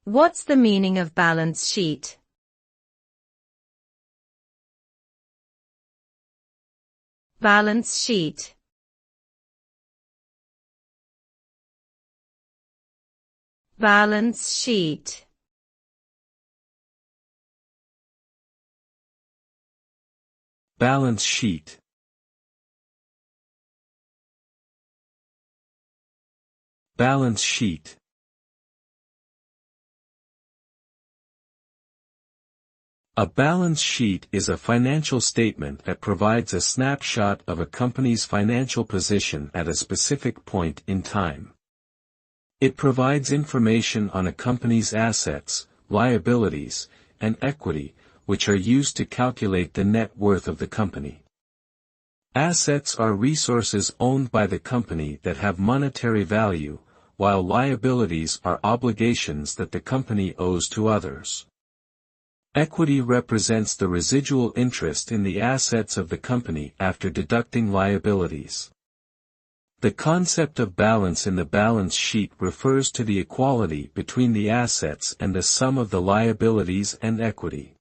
What's the meaning of balance sheet? Balance sheet. Balance sheet. Balance sheet. Balance sheet. A balance sheet is a financial statement that provides a snapshot of a company's financial position at a specific point in time. It provides information on a company's assets, liabilities, and equity, which are used to calculate the net worth of the company. Assets are resources owned by the company that have monetary value, while liabilities are obligations that the company owes to others. Equity represents the residual interest in the assets of the company after deducting liabilities. The concept of balance in the balance sheet refers to the equality between the assets and the sum of the liabilities and equity.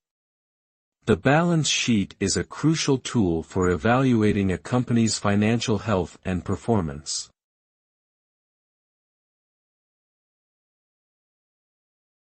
The balance sheet is a crucial tool for evaluating a company's financial health and performance.